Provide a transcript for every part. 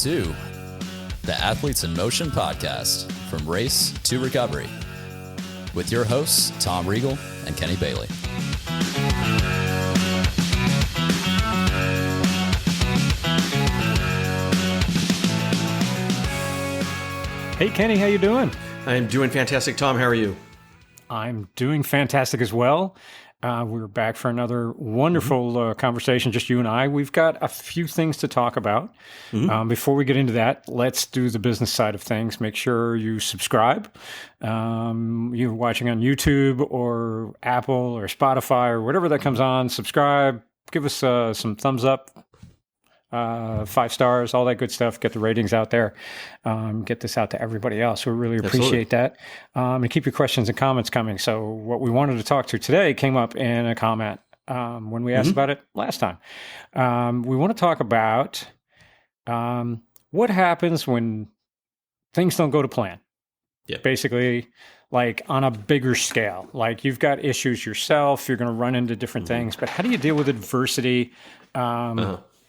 to the Athletes in Motion podcast, From Race to Recovery, with your hosts, Tom Riegel and Kenny Bailey. Hey, Kenny, how you doing? I'm doing fantastic. Tom, how are you? I'm doing fantastic as well. We're back for another wonderful conversation, just you and I. We've got a few things to talk about. Before we get into that, let's do the business side of things. Make sure you subscribe. You're watching on YouTube or Apple or Spotify or whatever that comes on. Subscribe. Give us some thumbs up. 5 stars, all that good stuff. Get the ratings out there. Get this out to everybody else. We really appreciate that. And keep your questions and comments coming. So what we wanted to talk to today came up in a comment when we asked about it last time. We want to talk about what happens when things don't go to plan. Yeah. Basically, like on a bigger scale. Like you've got issues yourself. You're going to run into different things. But how do you deal with adversity?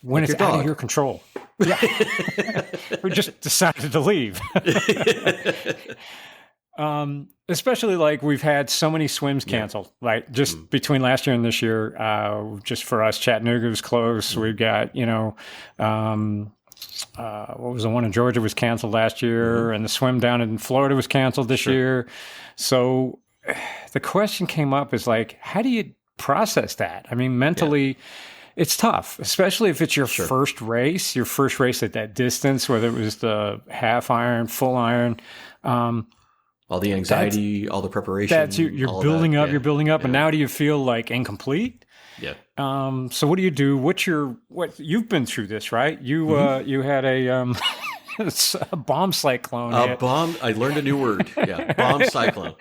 When like it's out of your control. Yeah. We just decided to leave. Especially like we've had so many swims canceled, like just between last year and this year, just for us, Chattanooga was close. We've got, what was the one in Georgia was canceled last year, and the swim down in Florida was canceled this year. So the question came up is like, how do you process that? I mean, mentally, it's tough, especially if it's your first race at that distance, whether it was the half iron, full iron. All the anxiety, all the preparation. You're building up, and now do you feel like incomplete? Yeah. So what do you do? What you've been through this, right? You you had a bomb cyclone. I learned a new word. Yeah, bomb cyclone.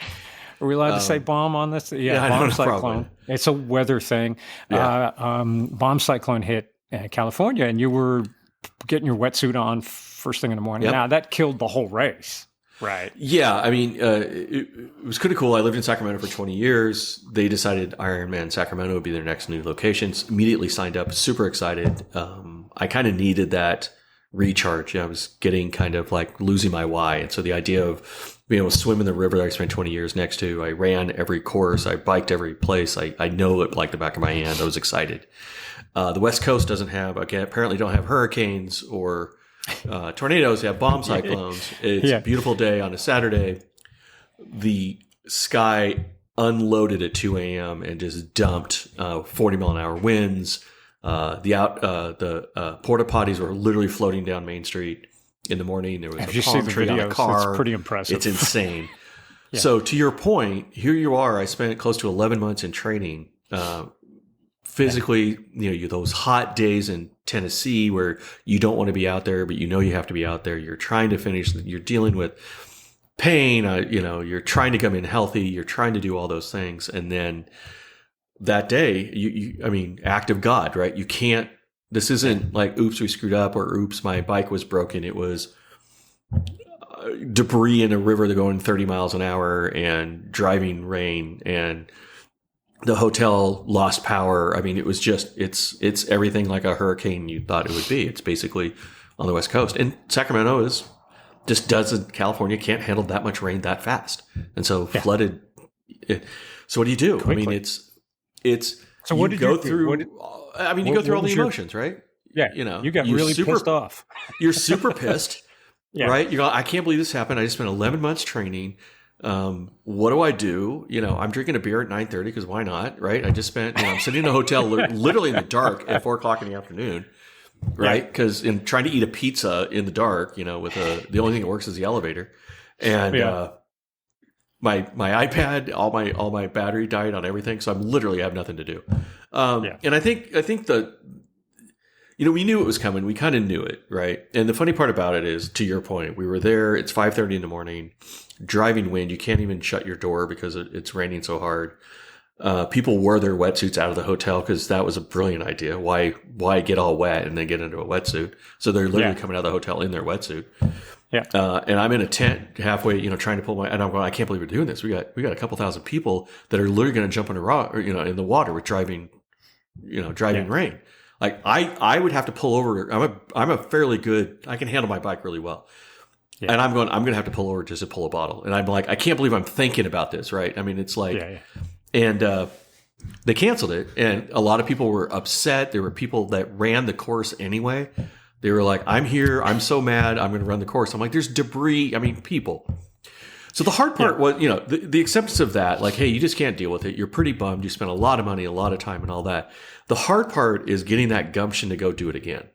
Are we allowed to say bomb on this? Yeah, bomb cyclone. Probably. It's a weather thing. Yeah. Bomb cyclone hit California, and you were getting your wetsuit on first thing in the morning. Yep. Now, that killed the whole race, right? Yeah, I mean, it was kind of cool. I lived in Sacramento for 20 years. They decided Ironman Sacramento would be their next new locations. Immediately signed up, super excited. I kind of needed that recharge. I was getting kind of like losing my why. And so the idea of being able to swim in the river that I spent 20 years next to, I ran every course, I biked every place. I know it like the back of my hand. I was excited. The West Coast apparently don't have hurricanes or tornadoes. They have bomb cyclones. It's a beautiful day on a Saturday. The sky unloaded at 2 a.m. and just dumped 40 mile an hour winds. The porta potties were literally floating down Main Street in the morning. There was a palm tree on a car. It's pretty impressive. It's insane. So to your point, here you are. I spent close to 11 months in training. Physically, those hot days in Tennessee where you don't want to be out there, but you have to be out there. You're trying to finish. You're dealing with pain. You're trying to come in healthy. You're trying to do all those things, and then that day, act of God, right? You can't. This isn't like, oops, we screwed up, or oops, my bike was broken. It was debris in a river going 30 miles an hour and driving rain, and the hotel lost power. I mean, it was just, it's everything like a hurricane you thought it would be. It's basically on the West Coast. And Sacramento California can't handle that much rain that fast. And so flooded. So what do you do? Quickly. I mean, it's, so what did you go through? You go through all the emotions, right? Yeah. You got really pissed off. You're super pissed, right? You go, I can't believe this happened. I just spent 11 months training. What do I do? I'm drinking a beer at 9:30 because why not, right? I just spent, I'm sitting in a hotel literally in the dark at 4:00 in the afternoon, right? Because in trying to eat a pizza in the dark, with the only thing that works is the elevator, and my iPad, all my battery died on everything, so I have nothing to do. And I think we knew it was coming. We kind of knew it, right? And the funny part about it is, to your point, we were there. It's 5:30 in the morning, driving wind. You can't even shut your door because it's raining so hard. People wore their wetsuits out of the hotel because that was a brilliant idea. Why get all wet and then get into a wetsuit? So they're literally coming out of the hotel in their wetsuit. Yeah. And I'm in a tent halfway, trying to pull and I'm going, I can't believe we're doing this. We got a couple thousand people that are literally going to jump in in the water with driving rain. Like I would have to pull over. I'm a fairly good. I can handle my bike really well. Yeah. And I'm going to have to pull over just to pull a bottle. And I'm like, I can't believe I'm thinking about this, right? I mean, it's like, and they canceled it. And a lot of people were upset. There were people that ran the course anyway. They were like, I'm here. I'm so mad. I'm going to run the course. I'm like, there's debris. I mean, people. So the hard part was, the acceptance of that, like, hey, you just can't deal with it. You're pretty bummed. You spent a lot of money, a lot of time and all that. The hard part is getting that gumption to go do it again,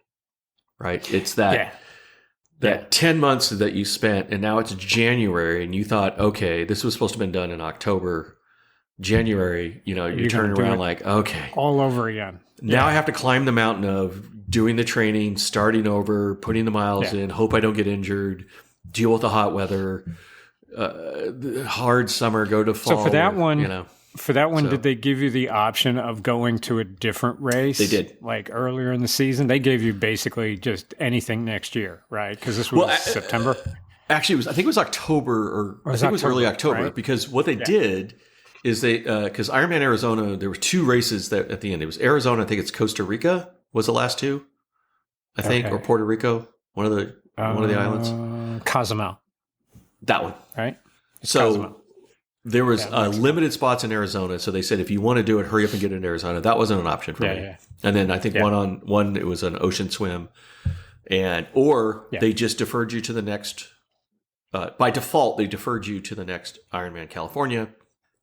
right? It's that 10 months that you spent, and now it's January, and you thought, okay, this was supposed to have been done in October. January, you're turning around like, okay. All over again. Now I have to climb the mountain of doing the training, starting over, putting the miles in, hope I don't get injured, deal with the hot weather, hard summer, go to fall. So for that one, did they give you the option of going to a different race? They did. Like earlier in the season, they gave you basically just anything next year, right? Because this was September. Actually, I think it was October, I think it was early October, right? Because what they did is because Ironman Arizona, there were 2 races that at the end. It was Arizona, I think it's Costa Rica was the last 2, I think, or Puerto Rico, one of the islands. Cozumel. That one. Right. So Cozumel. There was limited spots in Arizona. So they said, if you want to do it, hurry up and get into Arizona. That wasn't an option for me. Yeah. And then I think one, it was an ocean swim, or they just deferred you to the next, by default, they deferred you to the next Ironman California.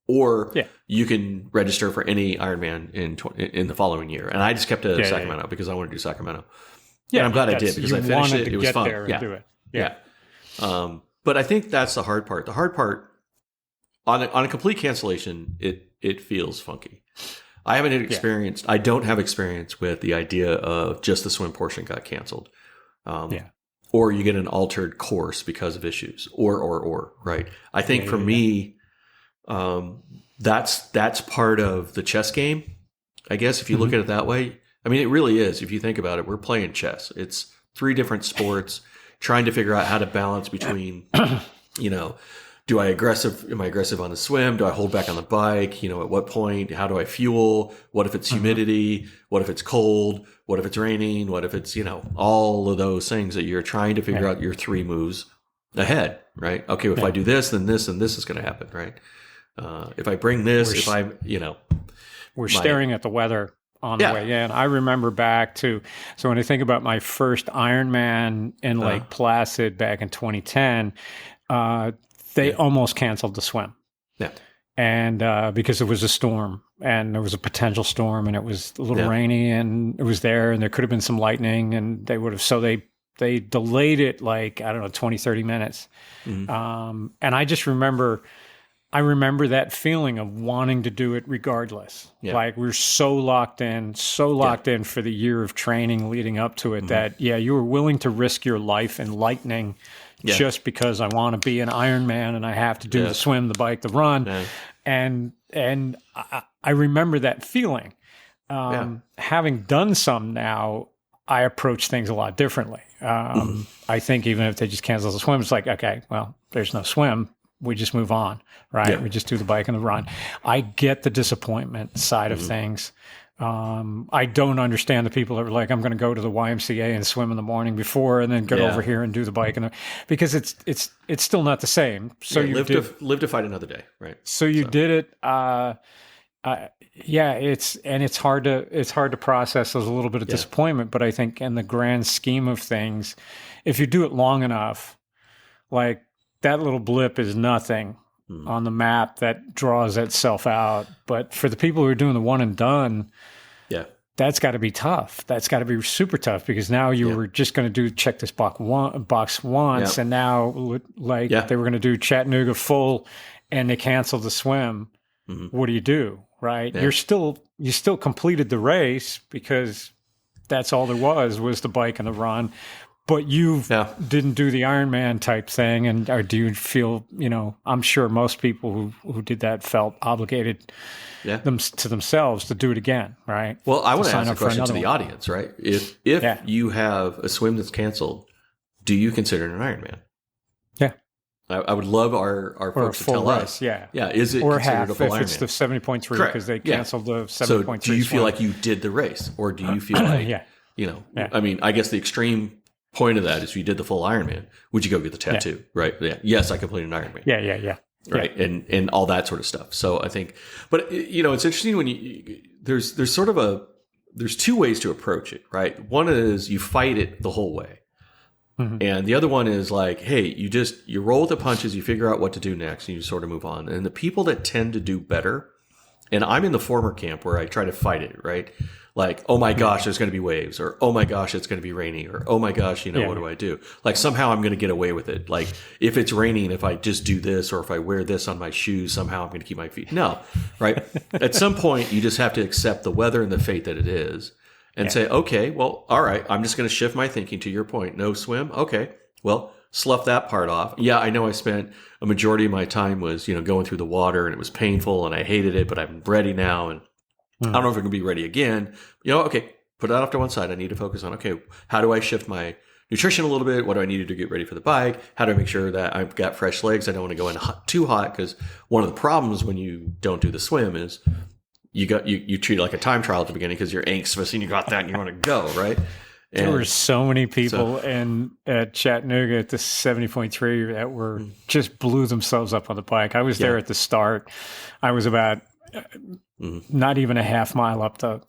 Or you can register for any Ironman in the following year. And I just kept to Sacramento because I wanted to do Sacramento. Yeah, and I'm glad I did because I finished it. It was fun. Do it. Yeah. But I think that's the hard part. The hard part on a complete cancellation, it feels funky. I haven't experienced. I don't have experience with the idea of just the swim portion got canceled. Or you get an altered course because of issues. Or right. I think for me. That's part of the chess game, I guess, if you look at it that way. I mean, it really is. If you think about it, we're playing chess. It's 3 different sports, trying to figure out how to balance between, am I aggressive on the swim? Do I hold back on the bike? At what point? How do I fuel? What if it's humidity? What if it's cold? What if it's raining? What if it's, all of those things that you're trying to figure out your 3 moves ahead, right? Okay, if I do this, then this and this is going to happen, right? If I bring this, we're staring at the weather on the way in. I remember back to, so when I think about my first Ironman in Lake Placid back in 2010, they almost canceled the swim. Yeah. And because it was a storm and there was a potential storm and it was a little rainy and it was there and there could have been some lightning and they delayed it 20, 30 minutes. Mm-hmm. And I just remember that feeling of wanting to do it regardless. Yeah. Like we're so locked in for the year of training leading up to it that, you were willing to risk your life in lightning just because I want to be an Ironman and I have to do the swim, the bike, the run. Yeah. And I remember that feeling. Having done some now, I approach things a lot differently. I think even if they just cancel the swim, it's like, okay, well, there's no swim. We just move on, right? Yeah. We just do the bike and the run. I get the disappointment side of things. I don't understand the people that were like, I'm going to go to the YMCA and swim in the morning before and then get over here and do the bike. Because it's still not the same. So you live to fight another day, right? So you did it. It's hard to process. There's a little bit of disappointment, but I think in the grand scheme of things, if you do it long enough, like that little blip is nothing on the map that draws itself out. But for the people who are doing the one and done, that's got to be tough. That's got to be super tough because now you were just going to check this box once, and now they were going to do Chattanooga full, and they canceled the swim. Mm-hmm. What do you do? Right? Yeah. You still completed the race because that's all there was the bike and the run. But you didn't do the Ironman type thing, or do you feel, I'm sure most people who did that felt obligated to themselves to do it again, right? Well, I want to ask a question to the audience, right? If you have a swim that's canceled, do you consider it an Ironman? Yeah. I would love our or a folks to full tell race, us. yeah. Yeah. Is it Or considered half a full if it's the Ironman? 70.3 Correct. because they Yeah. canceled the 70.3 So do you feel swim. like you did the race, or do you feel like, Yeah. you know, Yeah. I mean, I guess the extreme point of that is you did the full Ironman. Would you go get the tattoo? Right. Yeah. Yes, I completed an Ironman. Yeah. Right. And all that sort of stuff. So I think, but you know, it's interesting when there's sort of there's two ways to approach it, right? One is you fight it the whole way. Mm-hmm. And the other one is like, hey, you roll with the punches, you figure out what to do next, and you sort of move on. And the people that tend to do better, and I'm in the former camp where I try to fight it, right? Like, oh my gosh, there's going to be waves, or oh my gosh, it's going to be raining, or oh my gosh, what do I do? Like somehow I'm going to get away with it. Like if it's raining, if I just do this, or if I wear this on my shoes, somehow I'm going to keep my feet. No, right? At some point, you just have to accept the weather and the fate that it is and say, okay, well, all right, I'm just going to shift my thinking to your point. No swim? Okay, well, slough that part off. Yeah, I know I spent a majority of my time was, going through the water and it was painful and I hated it, but I'm ready now and I don't know if I'm going to be ready again. Okay, put that off to one side. I need to focus on, okay, how do I shift my nutrition a little bit? What do I need to do to get ready for the bike? How do I make sure that I've got fresh legs? I don't want to go in too hot because one of the problems when you don't do the swim is you treat it like a time trial at the beginning because you're anxious and you got that and you want to go, right? And there were so many people at Chattanooga at the 70.3 that were just blew themselves up on the bike. I was there at the start. I was about not even a half mile up the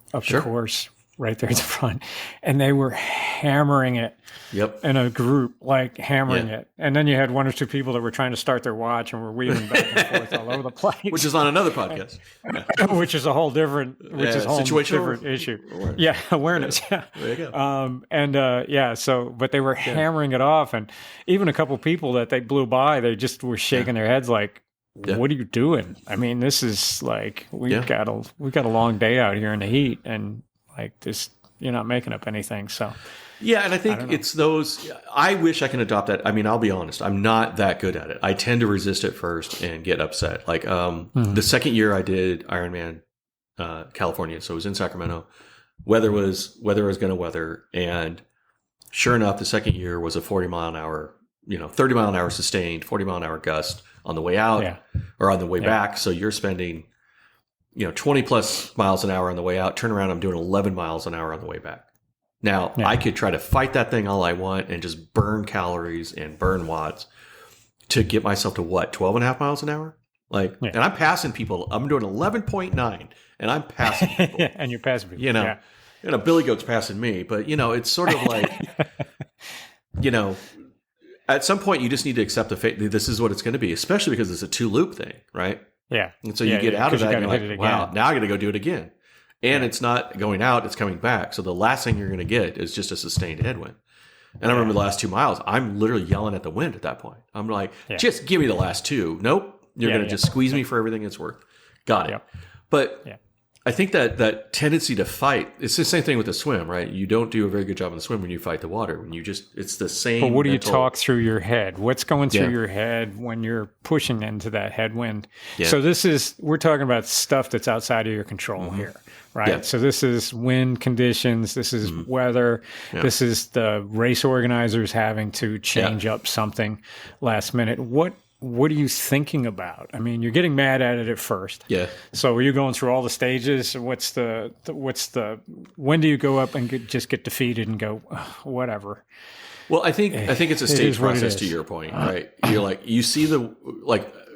course right there at the front. And they were hammering it in a group, like hammering it. And then you had one or two people that were trying to start their watch and were weaving back and forth all over the place. Which is on another podcast. Which is a whole different, different issue. Awareness. Yeah, awareness. Yeah. There you go. But they were hammering it off. And even a couple people that they blew by, they just were shaking their heads like, what are you doing? I mean, this is like we've got a long day out here in the heat, and like this, you're not making up anything. So and I think it's those. I wish I can adopt that. I mean, I'll be honest, I'm not that good at it. I tend to resist it first and get upset. Like the second year I did Ironman California, so it was in Sacramento. Weather was going to weather, and sure enough, the second year was a 40 mile an hour, 30 mile an hour sustained, 40 mile an hour gust on the way out or on the way back. So you're spending, 20 plus miles an hour on the way out. Turn around, I'm doing 11 miles an hour on the way back. Now I could try to fight that thing all I want and just burn calories and burn watts to get myself to what, 12 and a half miles an hour? And I'm passing people. I'm doing 11.9 and I'm passing people. And you're passing people. Billy Goat's passing me, but it's sort of like, at some point, you just need to accept the fate. This is what it's going to be, especially because it's a 2-loop thing, right? Yeah. And so you get out of that and you're like, wow, now I got to go do it again. And it's not going out, it's coming back. So the last thing you're going to get is just a sustained headwind. And I remember the last 2 miles, I'm literally yelling at the wind at that point. I'm like, just give me the last 2. Nope. You're going to just squeeze me for everything it's worth. Got it. But I think that tendency to fight, it's the same thing with the swim, right? You don't do a very good job in the swim when you fight the water. When you it's the same. But what do you talk through your head? What's going through your head when you're pushing into that headwind? Yeah. So we're talking about stuff that's outside of your control here, right? Yeah. So this is wind conditions. This is weather. Yeah. This is the race organizers having to change up something last minute. What are you thinking about? I mean, you're getting mad at it at first. Yeah. So are you going through all the stages? When do you go up and just get defeated and go, whatever? Well, I think it's a stage process to your point, right? You're like, you see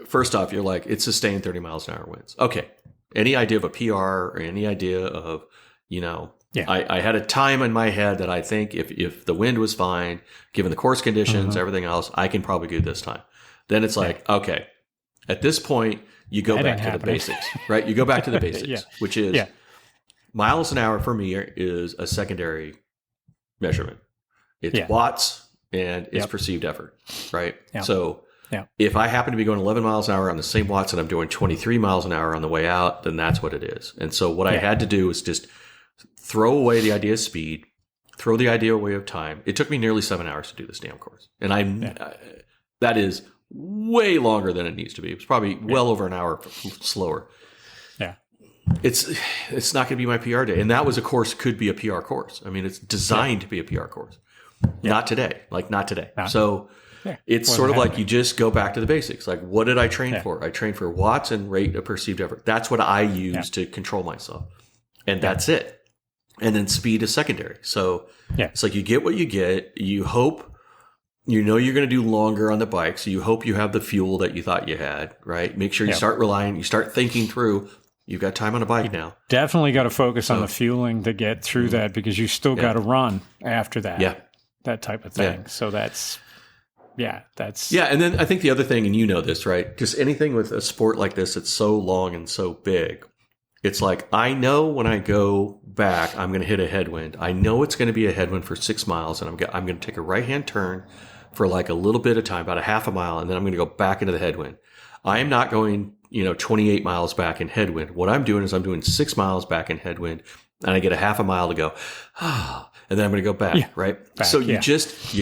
first off, you're like, it's sustained 30 miles an hour winds. Okay. Any idea of a PR or any idea of, I had a time in my head that I think if the wind was fine, given the course conditions, everything else, I can probably do this time. Then it's like, okay, at this point, you go back to the basics, right? You go back to the basics, which is miles an hour for me is a secondary measurement. It's watts and it's perceived effort, right? Yep. So if I happen to be going 11 miles an hour on the same watts and I'm doing 23 miles an hour on the way out, then that's what it is. And so what I had to do was just throw away the idea of speed, throw the idea away of time. It took me nearly 7 hours to do this damn course. And that is way longer than it needs to be. It's probably well over an hour slower. Yeah. It's not going to be my PR day. And that was could be a PR course. I mean, it's designed to be a PR course. Not today. Not today. So It's sort of like you just go back to the basics. Like, what did I train for? I trained for watts and rate of perceived effort. That's what I use to control myself. And that's it. And then speed is secondary. So it's like you get what you get. You hope, you're going to do longer on the bike. So you hope you have the fuel that you thought you had, right? Make sure you start relying, you start thinking through, you've got time on a bike now. Definitely got to focus on the fueling to get through that, because you still got to run after that. Yeah. That type of thing. Yeah. So that's. And then I think the other thing, and you know this, right? Just anything with a sport like this, it's so long and so big. It's like, I know when I go back, I'm going to hit a headwind. I know it's going to be a headwind for 6 miles, and I'm going to take a right-hand turn for like a little bit of time, about a half a mile, and then I'm going to go back into the headwind. I am not going, 28 miles back in headwind. What I'm doing is I'm doing 6 miles back in headwind, and I get a half a mile to go. And then I'm going to go back, right? So you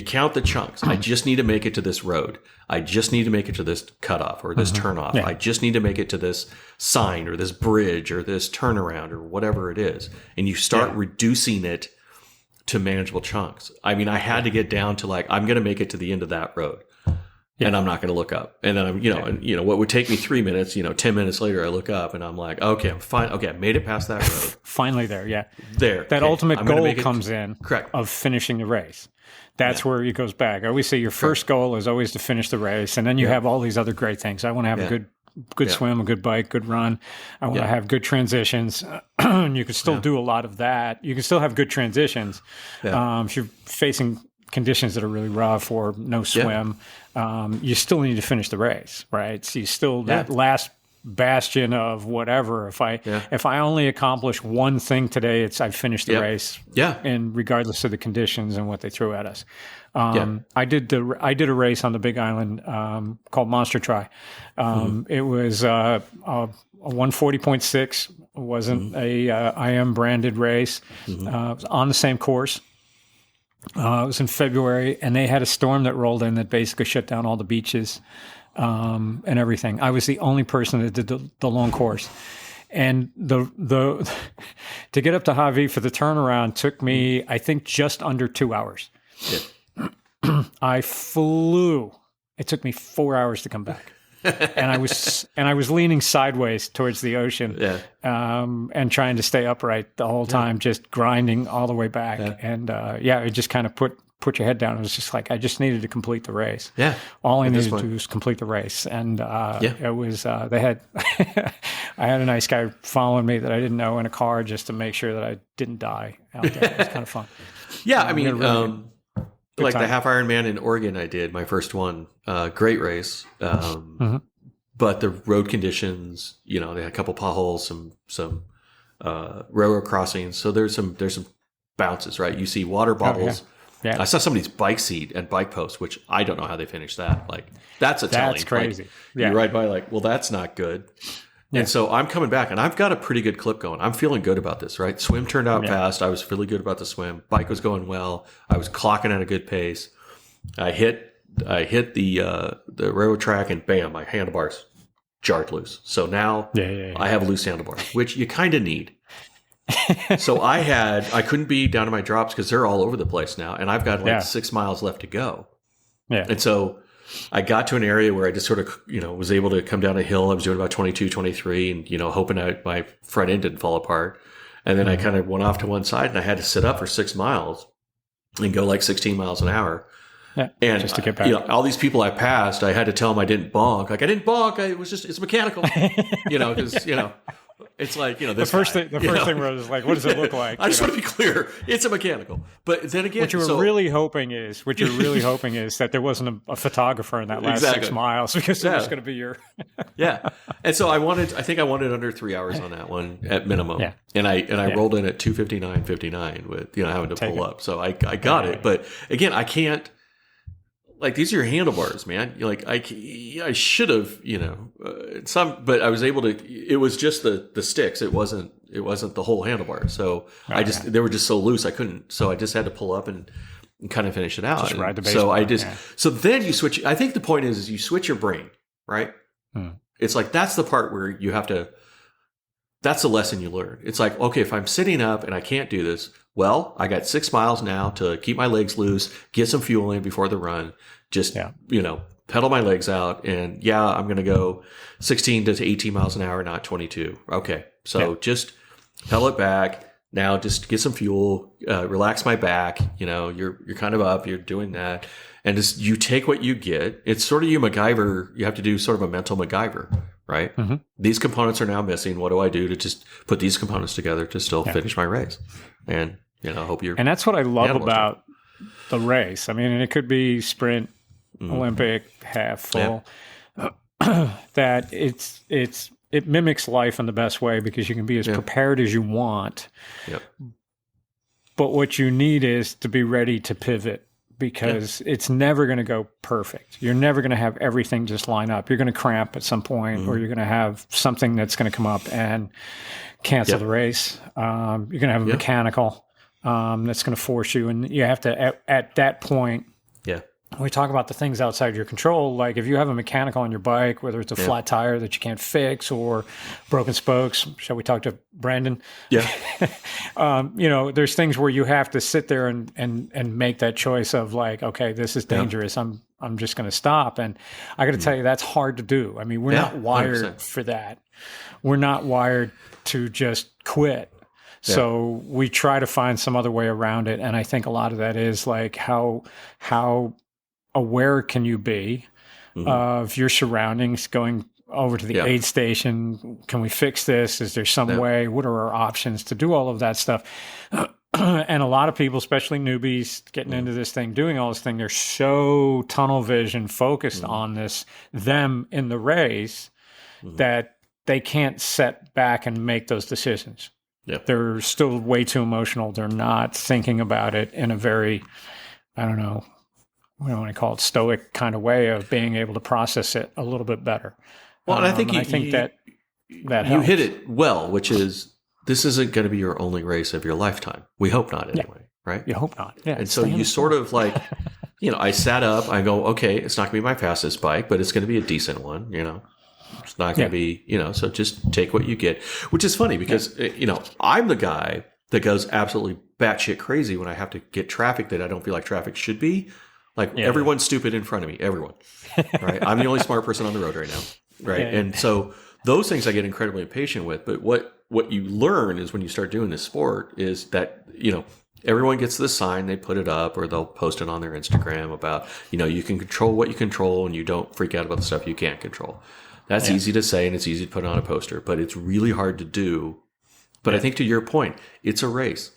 count the chunks. I just need to make it to this road. I just need to make it to this cutoff or this turnoff. I just need to make it to this sign or this bridge or this turnaround or whatever it is. And you start reducing it to manageable chunks. I mean, I had to get down to like, I'm going to make it to the end of that road. And I'm not going to look up. And then I'm, what would take me 3 minutes, 10 minutes later, I look up and I'm like, okay, I'm fine. Okay, I made it past that road. Finally there. Yeah. There. That ultimate goal comes in of finishing the race. That's where it goes back. I always say your first goal is always to finish the race. And then you have all these other great things. I want to have a good swim, a good bike, good run. I want to have good transitions. And you can still do a lot of that. You can still have good transitions. If you're facing conditions that are really rough or no swim, you still need to finish the race, right? So you still, that last bastion of whatever, if I only accomplish one thing today, I finished the race. And regardless of the conditions and what they threw at us. I did a race on the Big Island called Monster Try. It was a 140.6. It wasn't a IM branded race. It was on the same course. It was in February, and they had a storm that rolled in that basically shut down all the beaches and everything. I was the only person that did the long course. And the to get up to Javi for the turnaround took me, I think, just under 2 hours. I flew. It took me 4 hours to come back. and I was leaning sideways towards the ocean, and trying to stay upright the whole time, just grinding all the way back. And it just kind of put your head down. It was just like I just needed to complete the race. All I needed to do was complete the race, and it was they had I had a nice guy following me that I didn't know in a car just to make sure that I didn't die out there. It was kind of fun. I mean. Like the half Ironman in Oregon I did, my first one, great race. But the road conditions, they had a couple potholes, some railroad crossings. So there's some bounces, right? You see water bubbles. I saw somebody's bike seat and bike post, which I don't know how they finished that. Like that's crazy. Like, you ride by like, well, that's not good. And so I'm coming back, and I've got a pretty good clip going. I'm feeling good about this, right? Swim turned out fast. I was really good about the swim. Bike was going well. I was clocking at a good pace. I hit the railroad track, and bam, my handlebars jarred loose. So now I have loose handlebars, which you kind of need. So I couldn't be down to my drops because they're all over the place now, and I've got like 6 miles left to go. And so I got to an area where I just sort of, was able to come down a hill. I was doing about 22, 23 and, hoping my front end didn't fall apart. And then I kind of went off to one side, and I had to sit up for 6 miles and go like 16 miles an hour. And just to get back. All these people I passed, I had to tell them I didn't bonk. Like I didn't bonk. It's mechanical, because, it's like, the first thing was like, what does it look like? I just want to be clear. It's a mechanical. But then again, what you're really hoping is that there wasn't a photographer in that last 6 miles, because it was going to be your. And so I think I wanted under 3 hours on that one at minimum. And I rolled in at 2:59:59 with, having to pull up. So I got it. But again, I can't. Like, these are your handlebars, man. Like, I should have, but I was able to. It was just the sticks. It wasn't the whole handlebar. So they were just so loose I couldn't. So I just had to pull up and kind of finish it out. Just ride the baseball. So then you switch. I think the point is you switch your brain, right? It's like that's the part where you have to. That's the lesson you learn. It's like, okay, if I'm sitting up and I can't do this, well, I got 6 miles now to keep my legs loose, get some fuel in before the run, Just, pedal my legs out, and I'm going to go 16 to 18 miles an hour, not 22. Okay. So just pedal it back. Now just get some fuel, relax my back. You're kind of up, you're doing that. And just, you take what you get. It's sort of you have to do sort of a mental MacGyver, right? Mm-hmm. These components are now missing. What do I do to just put these components together to still finish my race? And, hope you're. And that's what I love about the race. I mean, it could be sprint, Olympic, half, full, that it mimics life in the best way, because you can be as prepared as you want. Yep. But what you need is to be ready to pivot, because it's never going to go perfect. You're never going to have everything just line up. You're going to cramp at some point, or you're going to have something that's going to come up and cancel the race. You're going to have a mechanical that's going to force you. And you have to, at that point, we talk about the things outside your control. Like if you have a mechanical on your bike, whether it's a flat tire that you can't fix or broken spokes, shall we talk to Brandon? Yeah. There's things where you have to sit there and make that choice of like, okay, this is dangerous. I'm just going to stop. And I got to tell you, that's hard to do. I mean, we're not wired 100%. For that. We're not wired to just quit. So we try to find some other way around it. And I think a lot of that is like how aware can you be of your surroundings, going over to the aid station? Can we fix this? Is there some way? What are our options to do all of that stuff? And a lot of people, especially newbies getting into this thing, doing all this thing, they're so tunnel vision focused on them in the race that they can't set back and make those decisions. Yep. They're still way too emotional. They're not thinking about it in a very, I don't know, we don't want to call it stoic kind of way of being able to process it a little bit better. Well, and I think that helps. You hit it well, which is this isn't going to be your only race of your lifetime. We hope not anyway, right? You hope not. Yeah. And so you sort of like, I sat up, I go, okay, it's not going to be my fastest bike, but it's going to be a decent one, It's not going to be, so just take what you get, which is funny because, I'm the guy that goes absolutely batshit crazy when I have to get traffic that I don't feel like traffic should be. Like everyone's stupid in front of me, everyone, right? I'm the only smart person on the road right now, right? And so those things I get incredibly impatient with. But what you learn is when you start doing this sport is that, everyone gets this sign, they put it up or they'll post it on their Instagram about, you can control what you control and you don't freak out about the stuff you can't control. That's easy to say and it's easy to put on a poster, but it's really hard to do. But I think to your point, it's a race.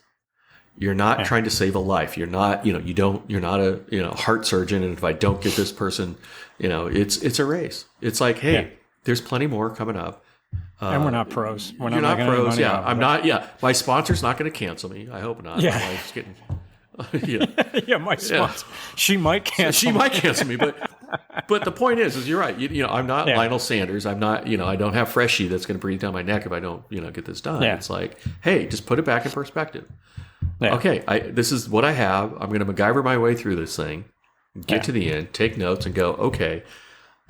You're not trying to save a life. You're not, you're not a, heart surgeon. And if I don't get this person, it's a race. It's like, hey, there's plenty more coming up. And we're not pros. We're you're not pros. Yeah. I'm not. Yeah. My sponsor's not going to cancel me. I hope not. Yeah. My wife's getting, my sponsor. She might cancel me. She might cancel me. But the point is you're right. I'm not Lionel Sanders. I'm not, I don't have Freshie that's going to breathe down my neck if I don't, get this done. Yeah. It's like, hey, just put it back in perspective. Yeah. Okay, this is what I have. I'm going to MacGyver my way through this thing, get to the end, take notes, and go, okay,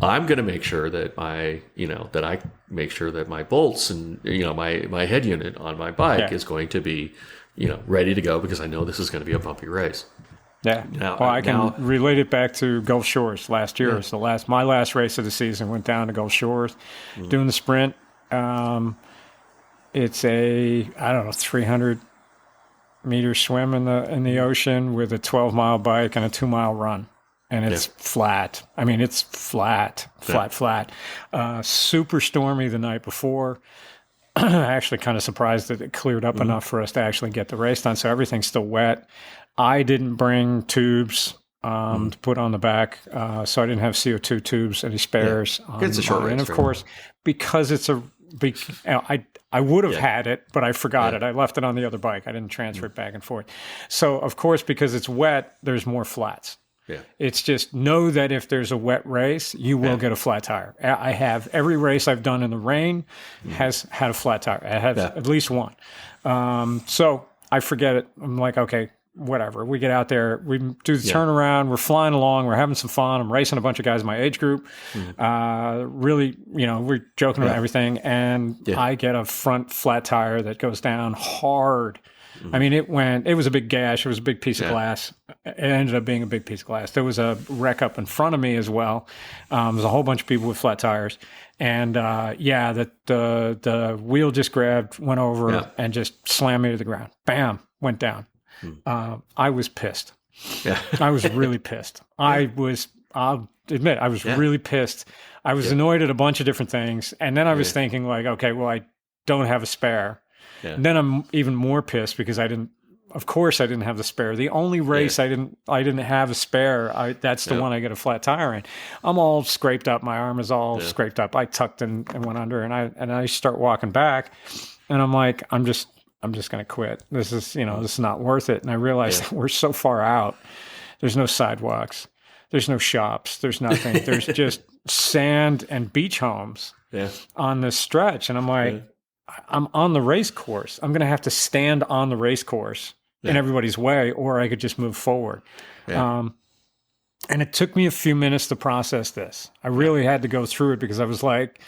I'm going to make sure that I make sure that my bolts and, my head unit on my bike is going to be, ready to go because I know this is going to be a bumpy race. Yeah. I can relate it back to Gulf Shores last year. Yeah. So my last race of the season went down to Gulf Shores, doing the sprint. It's a 300 meter swim in the ocean with a 12-mile bike and a 2-mile run. And it's flat. I mean, it's flat. Super stormy the night before. Actually kind of surprised that it cleared up enough for us to actually get the race done. So everything's still wet. I didn't bring tubes to put on the back. So I didn't have CO2 tubes, any spares. It's a short race. And of course, because it's I would have had it, but I forgot it. I left it on the other bike. I didn't transfer it back and forth. So, of course, because it's wet, there's more flats. Yeah. It's just know that if there's a wet race, you will get a flat tire. I have every race I've done in the rain has had a flat tire. I have at least one. So I forget it. I'm like, okay, whatever. We get out there, we do the turnaround, we're flying along, we're having some fun. I'm racing a bunch of guys in my age group. Really, we're joking about everything. And I get a front flat tire that goes down hard. I mean, it was a big gash. It was a big piece of glass. It ended up being a big piece of glass. There was a wreck up in front of me as well. There was a whole bunch of people with flat tires. And the wheel just grabbed, went over and just slammed me to the ground. Bam, went down. I was pissed. Yeah. I was really pissed. I'll admit, I was really pissed. I was annoyed at a bunch of different things. And then I was thinking like, okay, well, I don't have a spare. Yeah. And then I'm even more pissed because I didn't have the spare. The only race I didn't have a spare. That's the one I get a flat tire in. I'm all scraped up. My arm is all scraped up. I tucked and went under, and I start walking back, and I'm like, I'm just going to quit. This is not worth it. And I realized we're so far out. There's no sidewalks. There's no shops. There's nothing. There's just sand and beach homes on this stretch. And I'm like, I'm on the race course. I'm going to have to stand on the race course in everybody's way, or I could just move forward. Yeah. And it took me a few minutes to process this. I really had to go through it because I was like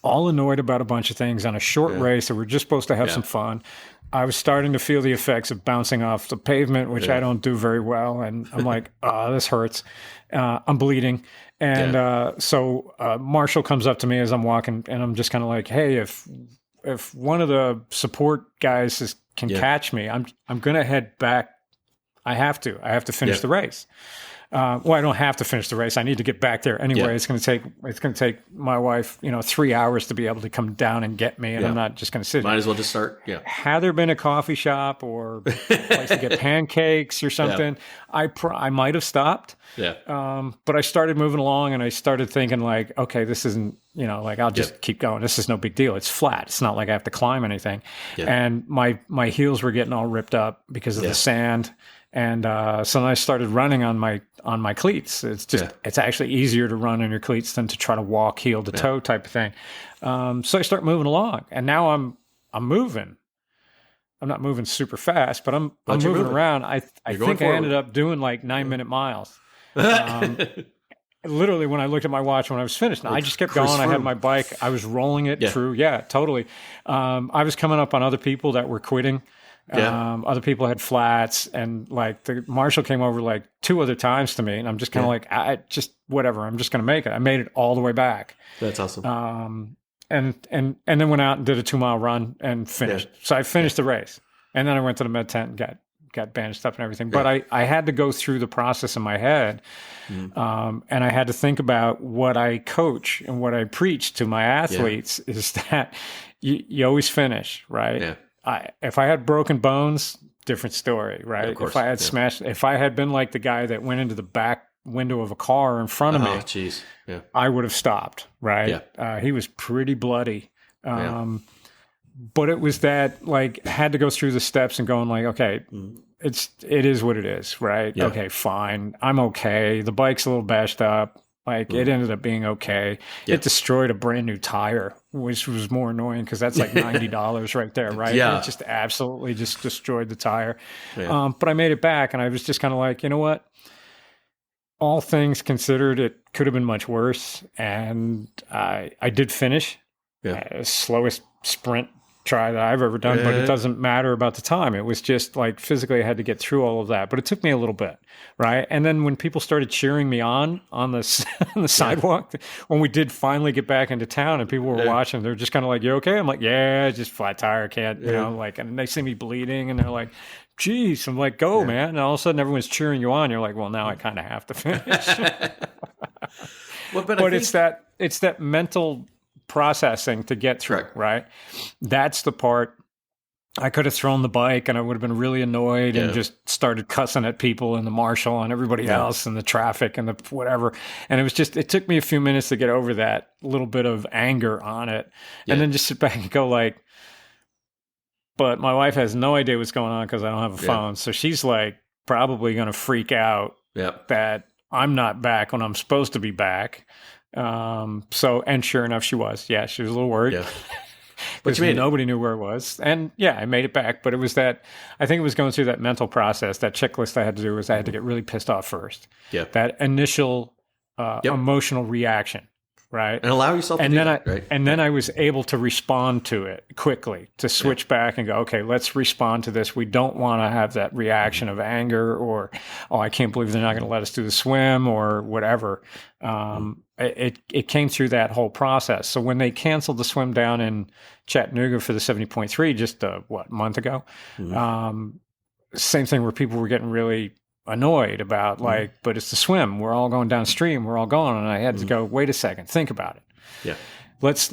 all annoyed about a bunch of things on a short race that we're just supposed to have some fun. I was starting to feel the effects of bouncing off the pavement, which I don't do very well. And I'm like, this hurts. I'm bleeding. And so Marshall comes up to me as I'm walking, and I'm just kind of like, hey, if one of the support guys can catch me, I'm going to head back. I have to finish the race. Well, I don't have to finish the race. I need to get back there anyway. It's going to take my wife, 3 hours to be able to come down and get me. And I'm not just going to sit. Might as well just start. Yeah. Had there been a coffee shop or a place to get pancakes or something, I might have stopped. Yeah. But I started moving along, and I started thinking like, okay, this isn't, I'll just keep going. This is no big deal. It's flat. It's not like I have to climb anything. Yeah. And my heels were getting all ripped up because of the sand. And so then I started running on my cleats. It's just it's actually easier to run on your cleats than to try to walk heel to toe type of thing. So I start moving along, and now I'm moving. I'm not moving super fast, but I'm moving around. I think I ended up doing like 9-minute miles. Literally, when I looked at my watch when I was finished, I just kept going. I had my bike. I was rolling it through. Yeah, totally. I was coming up on other people that were quitting. Other people had flats, and like the Marshall came over like 2 other times to me, and I'm just kind of like, I just whatever. I'm just going to make it. I made it all the way back. That's awesome. And then went out and did a 2-mile run and finished. So I finished the race, and then I went to the med tent and got bandaged up and everything. But I had to go through the process in my head, and I had to think about what I coach and what I preach to my athletes is that you always finish, right? Yeah. If I had broken bones, different story, right? Yeah, of course. If I had smashed, if I had been like the guy that went into the back window of a car in front of me, I would have stopped, right? Yeah. He was pretty bloody. But it was that like had to go through the steps and going like, okay, it is what it is, right? Yeah. Okay, fine. I'm okay. The bike's a little bashed up. Like it ended up being okay. Yeah. It destroyed a brand new tire, which was more annoying because that's like $90 right there, right? Yeah. It just absolutely just destroyed the tire. Yeah. But I made it back, and I was just kind of like, you know what? All things considered, it could have been much worse. And I did finish. Yeah. Slowest sprint try that I've ever done, but it doesn't matter about the time. It was just like physically I had to get through all of that, but it took me a little bit, right? And then when people started cheering me on the on the sidewalk, when we did finally get back into town and people were watching, they're just kind of like, "You okay?" I'm like, "Yeah, just flat tire, can't," you know, like, and they see me bleeding and they're like, "Geez," I'm like, "Go, man!" And all of a sudden everyone's cheering you on. You're like, "Well, now I kind of have to finish." But it's that mental processing to get through, right? That's the part. I could have thrown the bike and I would have been really annoyed and just started cussing at people and the marshal and everybody else and the traffic and the whatever. And it took me a few minutes to get over that little bit of anger on it and then just sit back and go like, but my wife has no idea what's going on because I don't have a phone. So she's like probably going to freak out that I'm not back when I'm supposed to be back. And sure enough, she was. Yeah, she was a little worried. Yeah. But nobody knew where it was. And I made it back. But it was I think it was going through that mental process, that checklist I had to do was I had to get really pissed off first. Yeah. That initial emotional reaction. right? And allow yourself to do that, right? And then I was able to respond to it quickly, to switch back and go, okay, let's respond to this. We don't want to have that reaction of anger or, oh, I can't believe they're not going to let us do the swim or whatever. It came through that whole process. So when they canceled the swim down in Chattanooga for the 70.3 just a month ago, same thing where people were getting really annoyed about like, but it's the swim. We're all going downstream. We're all going. And I had to go, wait a second, think about it. Yeah. Let's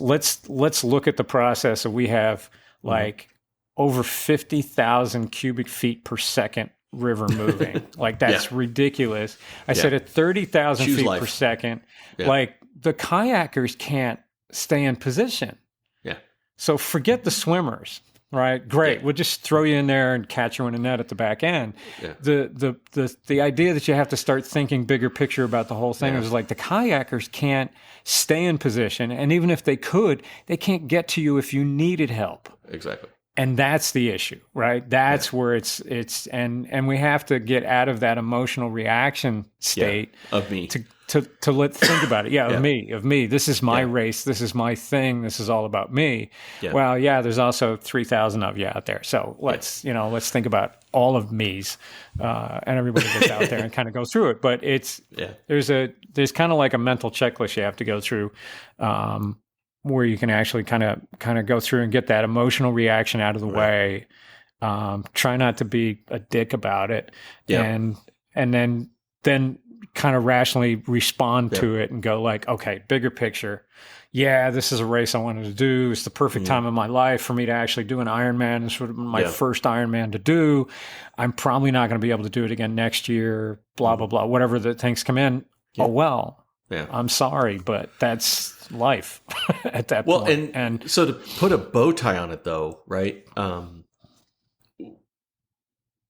look at the process. So we have like over 50,000 cubic feet per second river moving. Like that's ridiculous. I said at 30,000 feet per second, like the kayakers can't stay in position. Yeah. So forget the swimmers. Right. Great. We'll just throw you in there and catch you in a net at the back end. Yeah. The idea that you have to start thinking bigger picture about the whole thing is like the kayakers can't stay in position. And even if they could, they can't get to you if you needed help. Exactly. And that's the issue, right? That's where it's and we have to get out of that emotional reaction state of me to think about it. Of me. This is my race. This is my thing. This is all about me. Yeah. Well, there's also 3,000 of you out there. So let's think about all of me's and everybody that's out there and kind of go through it. But there's kind of like a mental checklist you have to go through. Where you can actually kind of go through and get that emotional reaction out of the way. Try not to be a dick about it, and then kind of rationally respond to it and go like, okay, bigger picture. Yeah, this is a race I wanted to do. It's the perfect time of my life for me to actually do an Ironman. It's sort of my first Ironman to do. I'm probably not going to be able to do it again next year. Blah blah blah. Whatever the things come in. Yeah. Oh well. Yeah. I'm sorry, but that's life at that point. Well, and so to put a bow tie on it, though, right?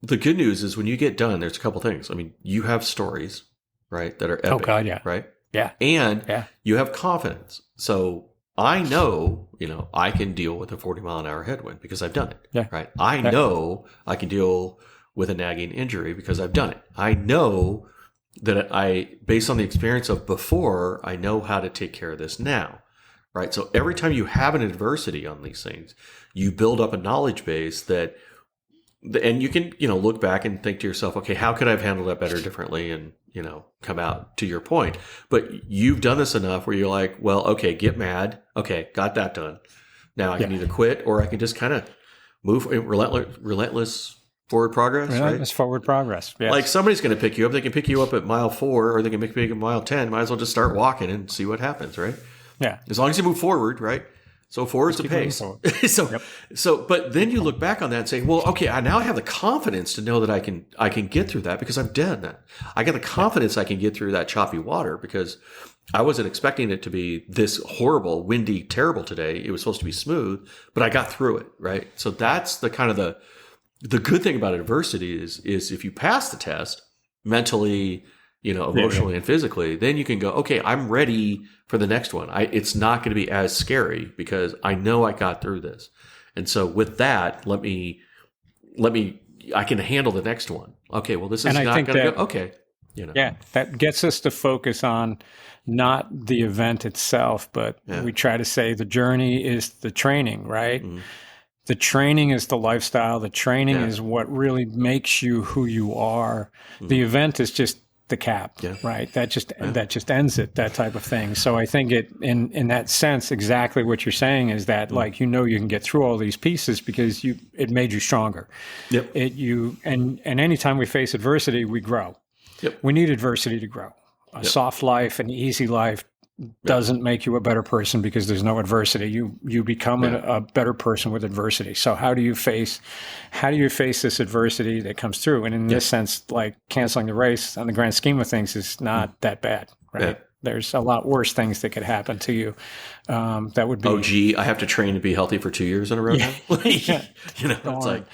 The good news is when you get done, there's a couple things. I mean, you have stories, right, that are epic. Oh God, yeah, right, yeah, and you have confidence. So I know, I can deal with a 40-mile-an-hour headwind because I've done it. Yeah, right. I know I can deal with a nagging injury because I've done it. I know that based on the experience of before, I know how to take care of this now, right? So every time you have an adversity on these things, you build up a knowledge base and you can, look back and think to yourself, okay, how could I have handled that better differently? And, come out to your point. But you've done this enough where you're like, well, okay, get mad. Okay, got that done. Now I can either quit or I can just kind of move relentless forward progress, right? It's forward progress. Yes. Like somebody's going to pick you up. They can pick you up at mile 4 or they can pick you up at mile 10. Might as well just start walking and see what happens, right? Yeah. As long as you move forward, right? So forward is the pace. But then you look back on that and say, well, okay, now I have the confidence to know that I can get through that because I've done that. I got the confidence I can get through that choppy water because I wasn't expecting it to be this horrible, windy, terrible today. It was supposed to be smooth, but I got through it, right? So that's the kind of the good thing about adversity is if you pass the test mentally, emotionally and physically, then you can go, okay, I'm ready for the next one. It's not going to be as scary because I know I got through this. And so with that, I can handle the next one. Okay, well, this is not going to go. Okay. Yeah, that gets us to focus on not the event itself, but we try to say the journey is the training, right? Mm-hmm. The training is the lifestyle. The training is what really makes you who you are. Mm-hmm. The event is just the cap, right? That just ends it, that type of thing. So I think in that sense, exactly what you're saying is that like, you can get through all these pieces because it made you stronger. Yep. And anytime we face adversity, we grow. Yep. We need adversity to grow. A soft life, an easy life doesn't make you a better person because there's no adversity. You become a better person with adversity. So how do you face this adversity that comes through? And in this sense, like canceling the race on the grand scheme of things is not that bad, right? Yeah. There's a lot worse things that could happen to you. That would be. Oh, gee, I have to train to be healthy for 2 years in a row now. It's like,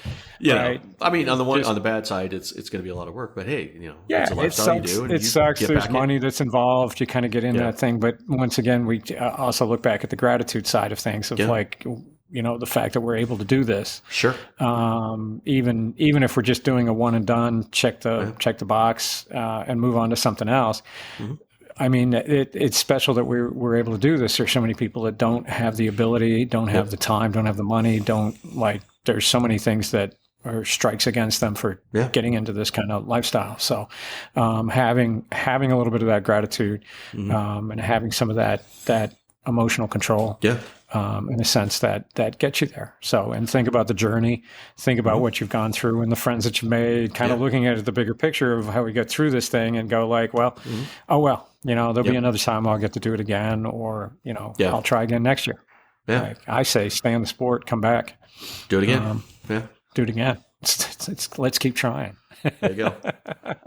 right. I mean, on the bad side, it's going to be a lot of work. But hey, it's a lifestyle you do. And it sucks. There's money that's involved. You kind of get in that thing. But once again, we also look back at the gratitude side of things of like, the fact that we're able to do this. Sure. Even if we're just doing a one and done, check the box and move on to something else. Mm-hmm. I mean, it's special that we're able to do this. There's so many people that don't have the ability, don't have the time, don't have the money, there's so many things that are strikes against them for getting into this kind of lifestyle. So having a little bit of that gratitude and having some of that emotional control in a sense that gets you there. So, and think about the journey, think about what you've gone through and the friends that you've made, kind of looking at the bigger picture of how we get through this thing and go like, well, there'll be another time I'll get to do it again, or, I'll try again next year. Yeah. Like I say, stay in the sport, come back. Do it again. Do it again. Let's keep trying. There you go.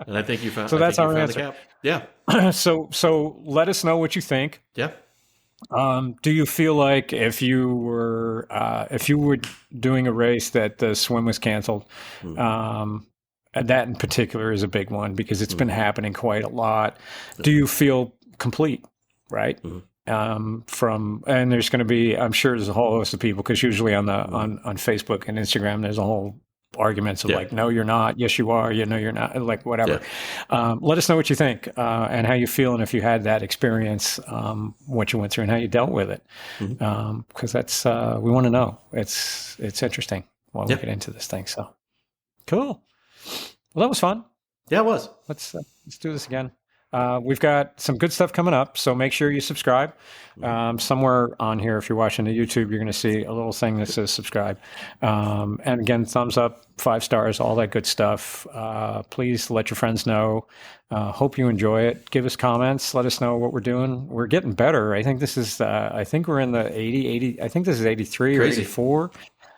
And I think you found. So that's our answer. Yeah. So let us know what you think. Yeah. Do you feel like if you were doing a race that the swim was canceled, and that in particular is a big one because it's been happening quite a lot. Do you feel complete? Right. And there's going to be, I'm sure there's a whole host of people, because usually on Facebook and Instagram, there's a whole arguments of like, no, you're not. Yes, you are. No, you're not. Like whatever. Let us know what you think and how you feel, and if you had that experience, what you went through and how you dealt with it. Because that's we want to know. It's interesting while we get into this thing. So cool. Well, that was fun. Yeah, it was. Let's do this again. We've got some good stuff coming up, so make sure you subscribe. Somewhere on here, if you're watching the YouTube, you're going to see a little thing that says subscribe. And again, thumbs up, 5 stars, all that good stuff. Please let your friends know. Hope you enjoy it. Give us comments. Let us know what we're doing. We're getting better. I think this is, I think we're in the 80, I think this is 83 Crazy. or 84.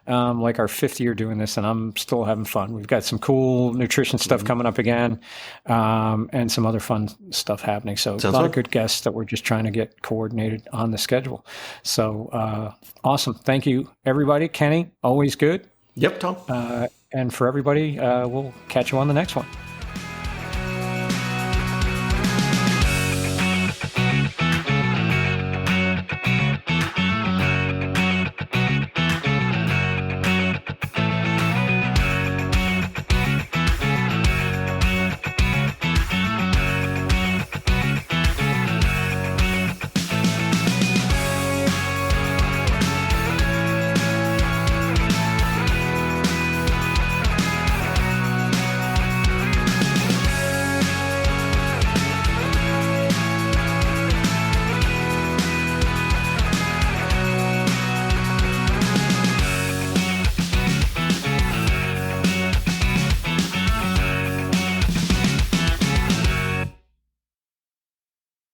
Like our 5th year doing this, and I'm still having fun. We've got some cool nutrition stuff coming up again, and some other fun stuff happening. So a lot of good guests that we're just trying to get coordinated on the schedule. So awesome. Thank you, everybody. Kenny, always good. Yep, Tom. And for everybody, we'll catch you on the next one.